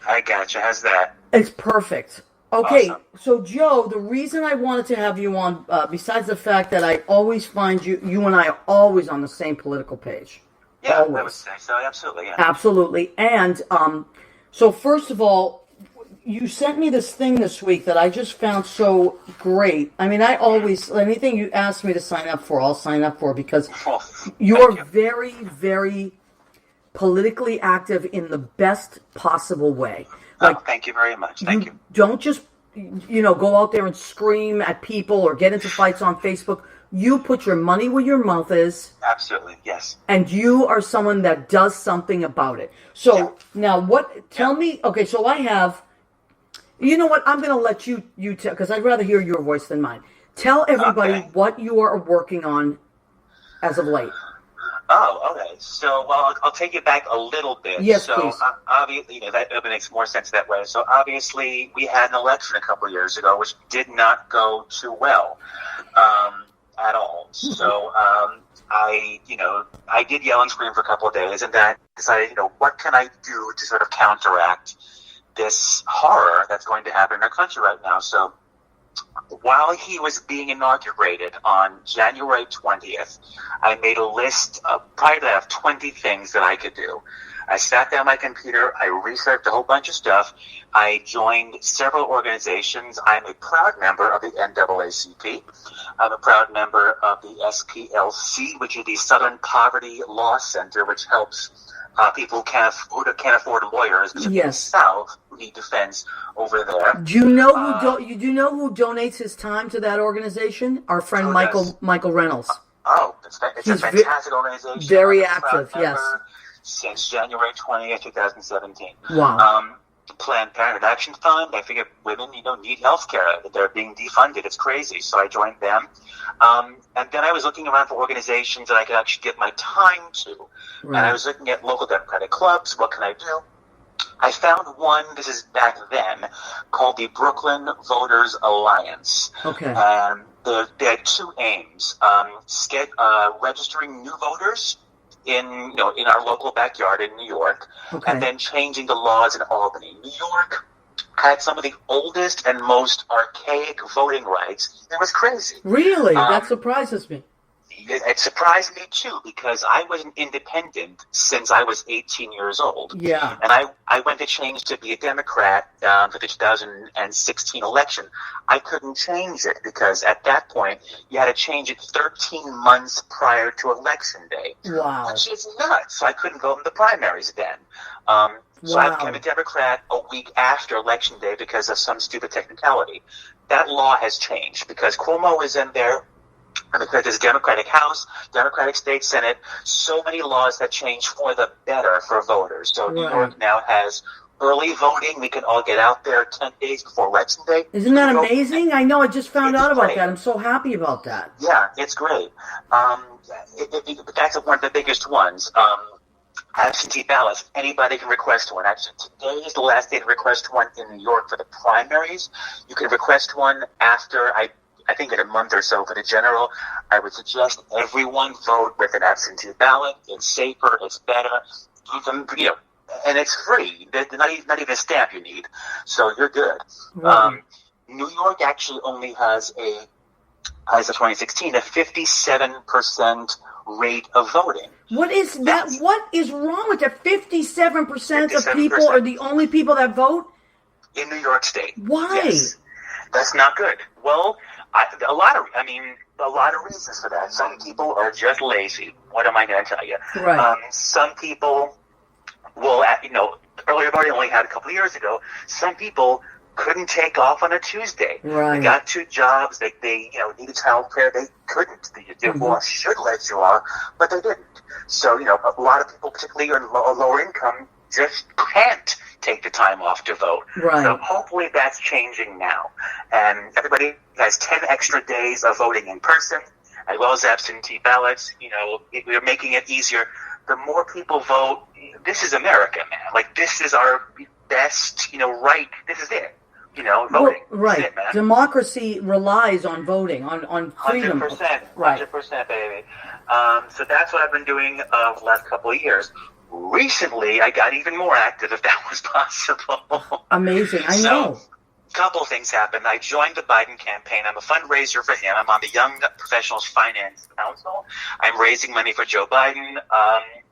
I gotcha. How's that? It's perfect. Okay, Awesome. So Joe, the reason I wanted to have you on, besides the fact that I always find you and I are always on the same political page. Yeah, Always. I would say so. Absolutely. Yeah. Absolutely. And so first of all, you sent me this thing this week that I just found so great. I mean, I always, anything you ask me to sign up for, I'll sign up for, because Well, you're thank you. very, very politically active in the best possible way. Like, Thank you very much. Thank you. don't just, go out there and scream at people or get into fights on Facebook. You put your money where your mouth is, Absolutely. Yes. and you are someone that does something about it. So now tell me, okay, so I have, you know what, I'm going to let you tell, because I'd rather hear your voice than mine. Tell everybody Okay. what you are working on as of late. Oh, okay. So, well, I'll take you back a little bit. Yes, so, please. Obviously, that makes more sense that way. So, obviously, we had an election a couple of years ago, which did not go too well at all. So, I did yell and scream for a couple of days, and then decided, what can I do to sort of counteract this horror that's going to happen in our country right now? So, while he was being inaugurated on January 20th, I made a list prior to that of 20 things that I could do. I sat down at my computer, I researched a whole bunch of stuff, I joined several organizations. I'm a proud member of the NAACP. I'm a proud member of the SPLC, which is the Southern Poverty Law Center, which helps people who can't afford lawyers, because in the South who need defense over there. Do you know who donates his time to that organization? Our friend Michael Reynolds. Oh, it's a fantastic organization. Very I'm a proud active, yes. member. since January 20th, 2017. Wow. Planned Parenthood Action Fund. I figured women, need health care. They're being defunded. It's crazy. So I joined them. And then I was looking around for organizations that I could actually give my time to. Right. And I was looking at local Democratic clubs. What can I do? I found one, this is back then, called the Brooklyn Voters Alliance. Okay. They had two aims: registering new voters in our local backyard in New York, Okay. and then changing the laws in Albany. New York had some of the oldest and most archaic voting rights. It was crazy. Really? That surprises me. It surprised me too, because I was an independent since I was 18 years old. Yeah. And I went to change to be a Democrat for the 2016 election. I couldn't change it because at that point you had to change it 13 months prior to election day. Wow. Which is nuts. So I couldn't vote in the primaries then. So I became a Democrat a week after election day because of some stupid technicality. That law has changed because Cuomo is in there. And because there's a Democratic House, Democratic State Senate, so many laws that change for the better for voters. So New York now has early voting. We can all get out there 10 days before election day. Isn't that amazing? I know. I just found out about great. that. I'm so happy about that. Yeah, it's great. That's one of the biggest ones. Absentee ballots. Anybody can request one. Actually, today is the last day to request one in New York for the primaries. You can request one after I think in a month or so for the general. I would suggest everyone vote with an absentee ballot. It's safer, it's better, even and it's free. There's not even a stamp you need, so you're good. Right. New York actually only has as of 2016, a 57% rate of voting. What is that? What is wrong with that? 57% of people are the only people that vote in New York State. Why? Yes. That's not good. Well, a lot of reasons for that. Some people are just lazy. What am I going to tell you? Right. Some people will, earlier voting only had a couple of years ago. Some people couldn't take off on a Tuesday. Right. They got two jobs. They needed child care. They couldn't. Their boss should let you off, but they didn't. So, a lot of people, particularly on lower income, just can't take the time off to vote. Right. So hopefully that's changing now. And everybody has 10 extra days of voting in person, as well as absentee ballots. We're making it easier. The more people vote, this is America, man. Like, this is our best, right. This is it. Voting. Well, right. This is it, man. Democracy relies on voting, on freedom. 100%. Right. 100%, baby. So that's what I've been doing the last couple of years. Recently, I got even more active, if that was possible. Amazing. I know. A couple things happened. I joined the Biden campaign. I'm a fundraiser for him. I'm on the Young Professionals Finance Council. I'm raising money for Joe Biden.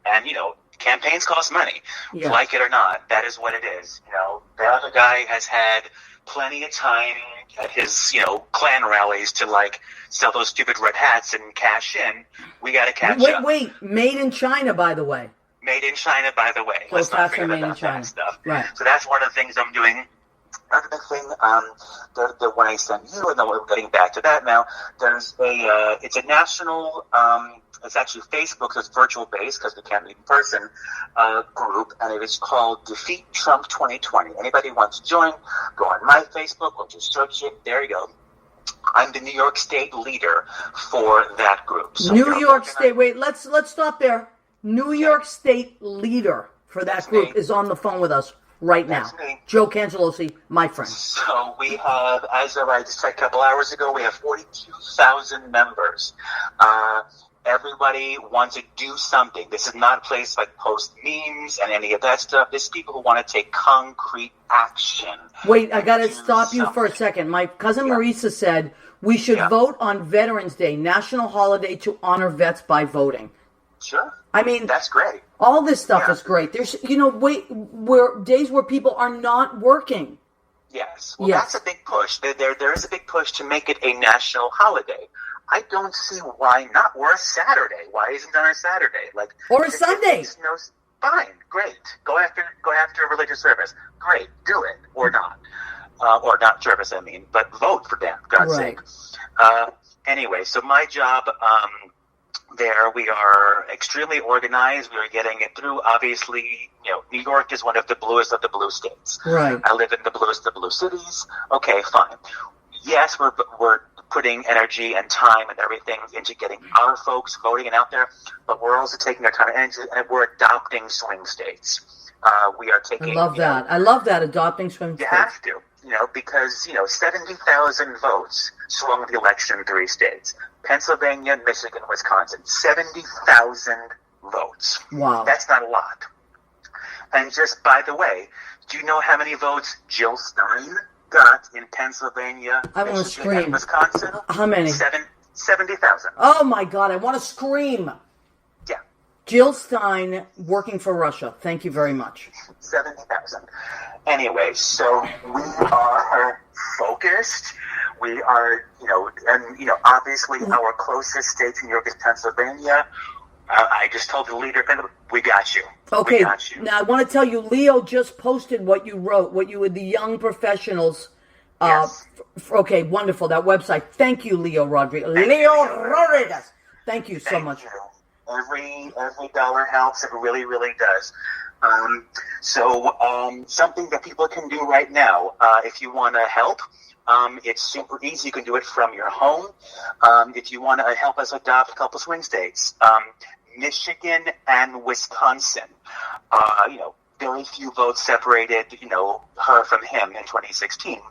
And, campaigns cost money. Yes. Like it or not, that is what it is. The other guy has had plenty of time at his, Klan rallies to, sell those stupid red hats and cash in. We got to catch up. Wait. Made in China, by the way. Made in China, by the way. So Let's not that's forget made in about China. that stuff. Right. So that's one of the things I'm doing. Another big thing, the one I sent you, and then we're getting back to that now. There's it's a national, it's actually Facebook, so it's virtual based because we can't meet in person, group, and it is called Defeat Trump 2020. Anybody wants to join, go on my Facebook or just search it. There you go. I'm the New York State leader for that group. So New York State. Wait, let's stop there. New York State leader for that group is on the phone with us right now. Joe Cangelosi, my friend. So we have, as of I just checked a couple hours ago, we have 42,000 members. Everybody wants to do something. This is not a place like post memes and any of that stuff. This is people who want to take concrete action. Wait, I got to stop you for a second. My cousin Marisa said we should vote on Veterans Day, national holiday to honor vets by voting. Sure. I mean, that's great. All this stuff is great. There's, days where people are not working. Yes. Well, that's a big push. There is a big push to make it a national holiday. I don't see why not. Or a Saturday. Why isn't it on a Saturday? Or a Sunday. Fine, great. Go after a religious service. Great, do it or not, or not service. I mean, but vote for them, God's sake. Anyway, so my job there. We are extremely organized. We are getting it through. Obviously, New York is one of the bluest of the blue states. Right. I live in the bluest of the blue cities. Okay, fine. Yes, we're putting energy and time and everything into getting our folks voting and out there, but we're also taking our time and energy, and we're adopting swing states. We are taking. I love that. I love that, adopting swing states. You have to, because 70,000 votes swung the election in 3 states: Pennsylvania, Michigan, Wisconsin. 70,000 votes. Wow. That's not a lot. And just by the way, do you know how many votes Jill Stein got in Pennsylvania, Michigan, and Wisconsin? How many? 70,000. Oh my God, I want to scream. Yeah. Jill Stein working for Russia. Thank you very much. 70,000. Anyway, so we are focused. We are, obviously our closest state to New York is Pennsylvania. I just told the leader, we got you. Okay, we got you. Now I want to tell you, Leo just posted what you wrote, the young professionals. Yes. Okay, wonderful, that website. Thank you, Leo Rodriguez. Rodriguez. Thank you so much. Every dollar helps. It really, really does. Something that people can do right now, if you want to help, it's super easy. You can do it from your home. If you want to help us adopt a couple swing states, Michigan and Wisconsin, very few votes separated, her from him in 2016.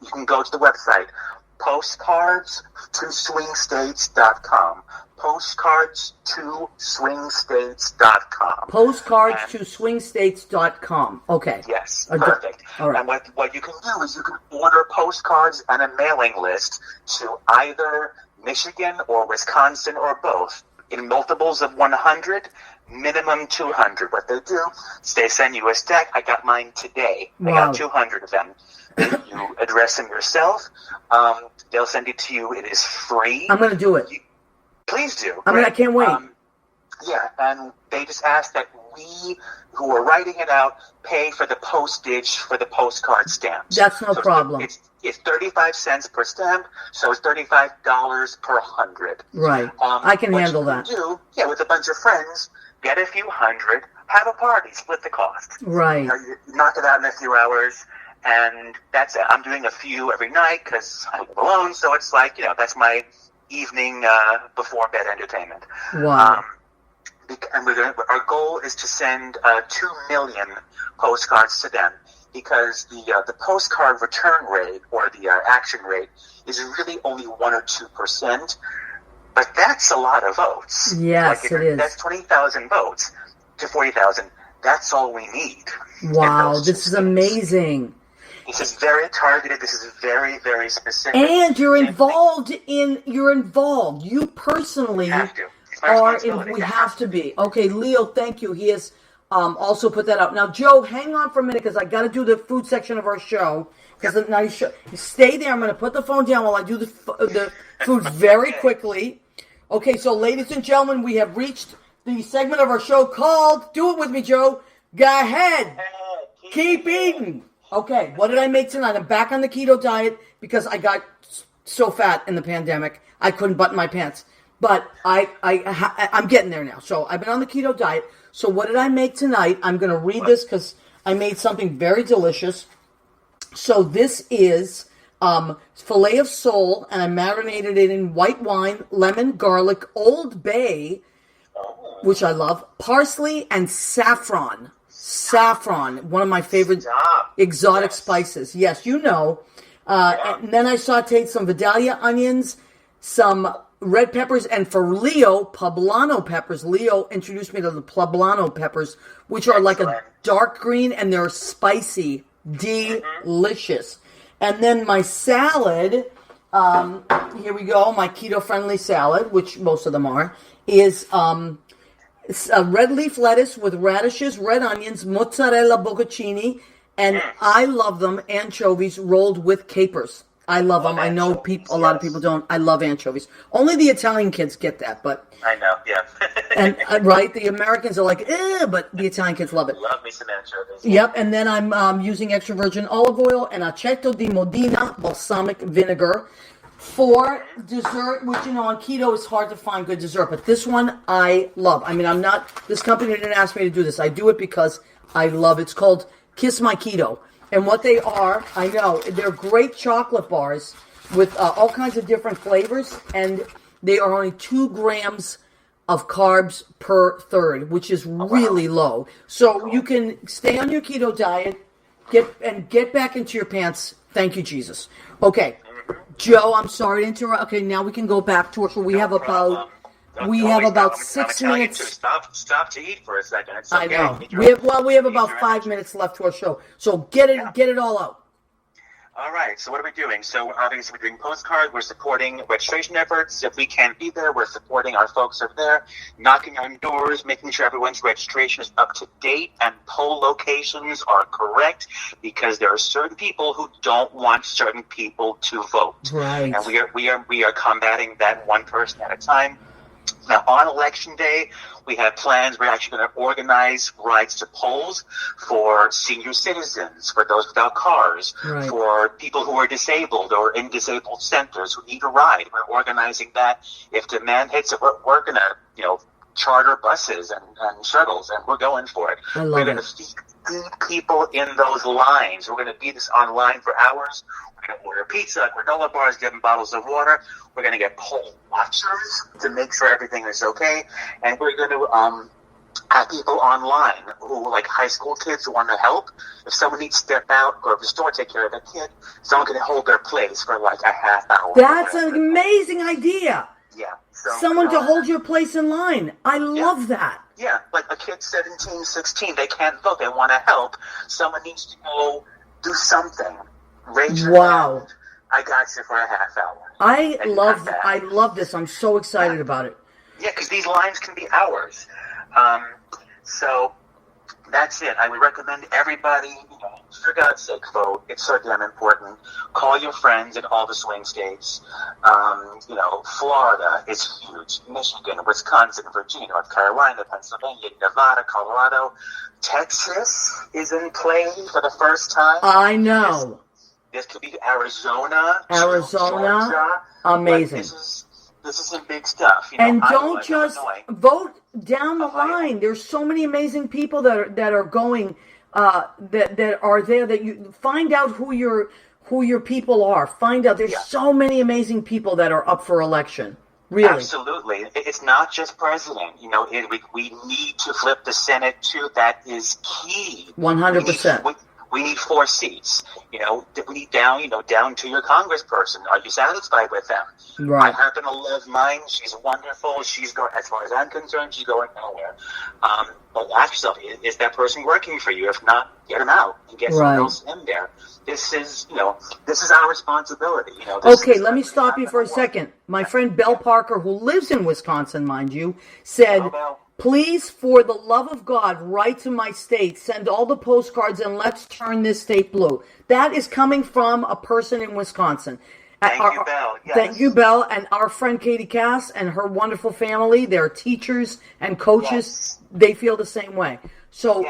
You can go to the website, postcardstoswingstates.com. Postcardstoswingstates.com. Postcardstoswingstates.com. Okay. Yes, perfect. All right. And what you can do is you can order postcards and a mailing list to either Michigan or Wisconsin or both in multiples of 100, minimum 200. What they do is they send you a stack. I got mine today. Wow. I got 200 of them. You address them yourself. They'll send it to you. It is free. I'm going to do it. Please do. I can't wait. And they just ask that we, who are writing it out, pay for the postage for the postcard stamps. That's no problem. It's 35 cents per stamp, so it's $35 per 100. Right. I can handle that. With a bunch of friends, get a few hundred, have a party, split the cost. Right. You knock it out in a few hours, and that's it. I'm doing a few every night because I live alone, so it's like, that's my evening before bed entertainment. Wow. And our goal is to send 2 million postcards to them, because the postcard return rate or the action rate is really only 1 or 2%, but that's a lot of votes. Yes, it is. That's 20,000 votes to 40,000. That's all we need. Wow, this is amazing. This is very targeted. This is very, very specific. And you're involved. You personally have to. We have to be. Okay, Leo, thank you. He has also put that out. Now, Joe, hang on for a minute because I got to do the food section of our show. Stay there. I'm going to put the phone down while I do the food very quickly. Okay, so ladies and gentlemen, we have reached the segment of our show called, do it with me, Joe, go ahead, keep eating. Okay, what did I make tonight? I'm back on the keto diet because I got so fat in the pandemic, I couldn't button my pants. But I'm getting there now. So I've been on the keto diet. So what did I make tonight? I'm going to read this because I made something very delicious. So this is filet of sole, and I marinated it in white wine, lemon, garlic, Old Bay, which I love, parsley, and saffron. Saffron, one of my favorite exotic spices. Yes, you know. And then I sauteed some Vidalia onions, some red peppers, and for Leo, poblano peppers. Leo introduced me to the poblano peppers, which are like a dark green, and they're spicy, delicious. And then my salad, here we go, my keto-friendly salad, which most of them are, is red leaf lettuce with radishes, red onions, mozzarella bocconcini, and I love them, anchovies rolled with capers. I love them. I know a lot of people don't. I love anchovies. Only the Italian kids get that, but I know, yeah. and right, the Americans are like, but the Italian kids love it. Love me some anchovies. Yep, and then I'm using extra virgin olive oil and aceto di Modena balsamic vinegar. For dessert, which, on keto it's hard to find good dessert, but this one I love. I mean, this company didn't ask me to do this. I do it because I love it. It's called Kiss My Keto. And what they are, I know, they're great chocolate bars with all kinds of different flavors, and they are only 2 grams of carbs per third, which is really low. So you can stay on your keto diet, get back into your pants. Thank you, Jesus. Okay, Joe, I'm sorry to interrupt. Okay, now we can go back to it. So we have about 6 minutes. Stop to eat for a second. It's okay. I know. We have about 5 minutes left to our show. So get it all out. All right, so what are we doing? So obviously we're doing postcards, we're supporting registration efforts. If we can't be there, we're supporting our folks over there, knocking on doors, making sure everyone's registration is up to date and poll locations are correct, because there are certain people who don't want certain people to vote. Right. And we are combating that one person at a time. Now, on Election Day, we have plans. We're actually going to organize rides to polls for senior citizens, for those without cars, for people who are disabled or in disabled centers who need a ride. We're organizing that. If demand hits it, we're going to, charter buses and shuttles, and we're going for it. We're going to feed people in those lines. We're going to be this online for hours. We're going to order pizza, granola bars, give them bottles of water. We're going to get poll watchers to make sure everything is okay. And we're going to have people online who, like high school kids who want to help. If someone needs to step out or if the store take care of a kid, someone can hold their place for like a half hour. That's an amazing idea. Yeah. So, someone to hold your place in line. I love that. Yeah, like a kid 17, 16, they can't vote. They want to help. Someone needs to go do something. Raise your hand. I got you for a half hour. I love this. I'm so excited about it. Yeah, because these lines can be hours. So that's it. I would recommend everybody, for God's sake, vote. It's so damn important. Call your friends in all the swing states. Florida is huge. Michigan, Wisconsin, Virginia, North Carolina, Pennsylvania, Nevada, Colorado. Texas is in play for the first time. I know. This could be Arizona. Georgia. Amazing. This is some big stuff. And don't just vote down the line. There's so many amazing people that are going, that are there. That you find out who your people are. Find out. There's so many amazing people that are up for election. Really. Absolutely. It's not just president. We need to flip the Senate too. That is key. 100%. We need 4 seats. We need down to your congressperson. Are you satisfied with them? Right. I happen to love mine. She's wonderful. She's going, as far as I'm concerned, she's going nowhere. But ask yourself, is that person working for you? If not, get them out and get someone else in there. This is our responsibility. Okay, let me stop you for a second. My friend Belle Parker, who lives in Wisconsin, mind you, said, please, for the love of God, write to my state, send all the postcards, and let's turn this state blue. That is coming from a person in Wisconsin. Thank you, Belle. Yes. Thank you, Belle. And our friend Katie Cass and her wonderful family, they're teachers and coaches. Yes. They feel the same way. So,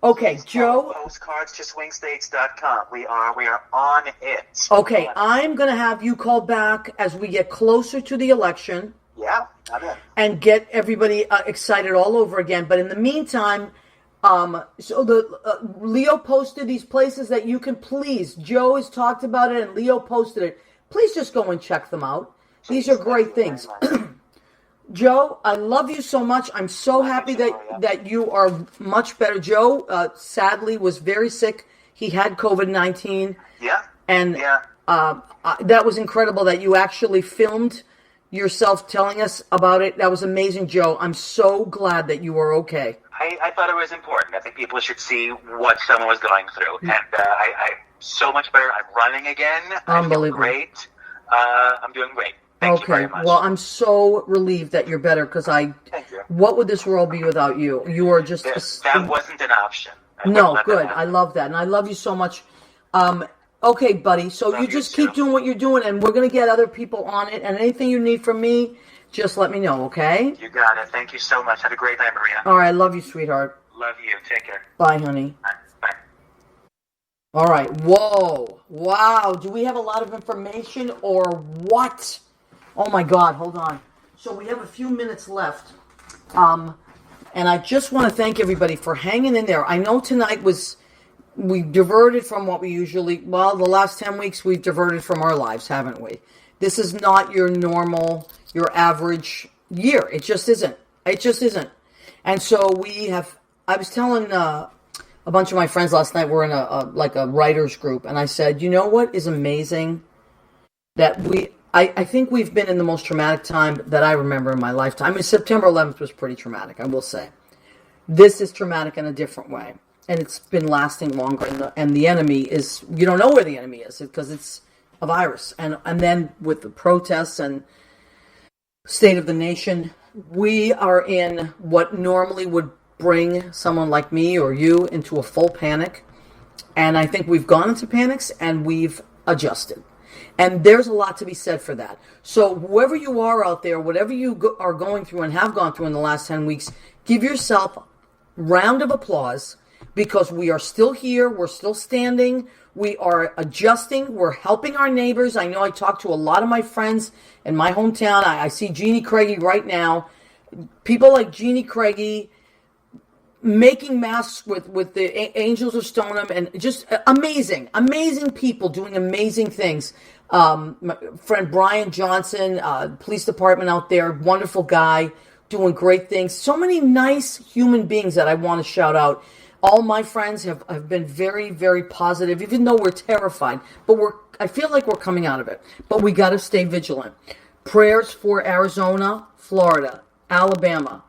okay, Joe. Postcards to swingstates.com. We are on it. Okay, I'm going to have you call back as we get closer to the election. Yeah, I'm in. And get everybody excited all over again. But in the meantime, Leo posted these places that you can please. Joe has talked about it and Leo posted it. Please just go and check them out. These are great things. Joe, I love you so much. I'm so happy that you are much better. Joe, sadly, was very sick. He had COVID-19. Yeah. And that was incredible that you actually filmed yourself telling us about it. That was amazing, Joe. I'm so glad that you are okay. I thought it was important. I think people should see what someone was going through. And I'm so much better. I'm running again. Unbelievable. I feel great. I'm doing great. Thank you very much. Well, I'm so relieved that you're better because Thank you. What would this world be without you? You are just... That wasn't an option. No, good. I love that. And I love you so much. Okay, buddy. So you just keep doing what you're doing, and we're going to get other people on it. And anything you need from me, just let me know, okay? You got it. Thank you so much. Have a great night, Maria. All right. Love you, sweetheart. Love you. Take care. Bye, honey. Bye. All right. Whoa. Wow. Do we have a lot of information or what? Oh my God. Hold on. So we have a few minutes left. And I just want to thank everybody for hanging in there. I know tonight we diverted from what we usually, well, the last 10 weeks we've diverted from our lives, haven't we? This is not your normal, your average year. It just isn't. It just isn't. And so I was telling a bunch of my friends last night, we're in a writers group, and I said, you know what is amazing? That I think we've been in the most traumatic time that I remember in my lifetime. I mean, September 11th was pretty traumatic, I will say. This is traumatic in a different way. And it's been lasting longer. And the enemy is, you don't know where the enemy is because it's a virus. And then with the protests and state of the nation, we are in what normally would bring someone like me or you into a full panic. And I think we've gone into panics and we've adjusted. And there's a lot to be said for that. So whoever you are out there, whatever you are going through and have gone through in the last 10 weeks, give yourself a round of applause because we are still here. We're still standing. We are adjusting. We're helping our neighbors. I know I talk to a lot of my friends in my hometown. I see Jeannie Craigie right now. People like Jeannie Craigie making masks with the Angels of Stoneham, and just amazing people doing amazing things. My friend Brian Johnson, police department out there, wonderful guy, doing great things. So many nice human beings that I want to shout out. All my friends have been very, very positive, even though we're terrified. But I feel like we're coming out of it. But we got to stay vigilant. Prayers for Arizona, Florida, Alabama,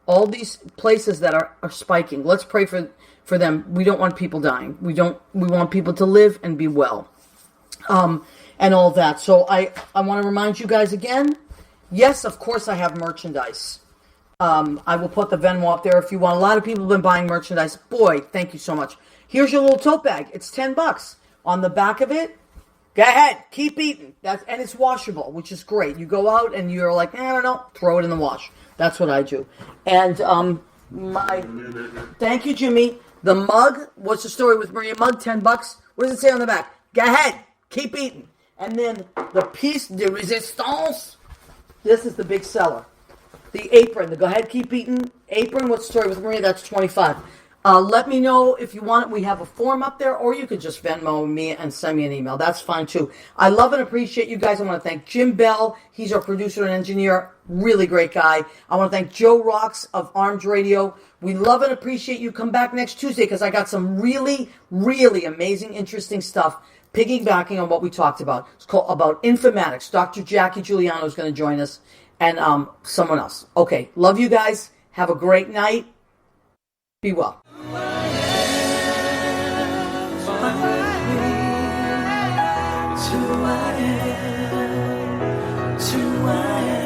all these places that are spiking. Let's pray for them. We don't want people dying. We want people to live and be well. And all that. So I want to remind you guys again, yes, of course I have merchandise. I will put the Venmo up there if you want. A lot of people have been buying merchandise. Boy, thank you so much. Here's your little tote bag. It's $10. On the back of it, go ahead, keep eating. And it's washable, which is great. You go out and you're like, I don't know, throw it in the wash. That's what I do. And thank you, Jimmy. The mug, what's the story with Maria mug? $10. What does it say on the back? Go ahead, keep eating. And then the piece de resistance. This is the big seller. The apron, the go ahead, keep eating apron. What's the story with Maria? That's $25. Let me know if you want it. We have a form up there, or you could just Venmo me and send me an email. That's fine too. I love and appreciate you guys. I want to thank Jim Bell. He's our producer and engineer. Really great guy. I want to thank Joe Rocks of Armed Radio. We love and appreciate you. Come back next Tuesday because I got some really, really amazing, interesting stuff piggybacking on what we talked about. It's called about informatics. Dr. Jackie Giuliano is going to join us, and someone else. Okay, love you guys. Have a great night. Be well. It's who I am.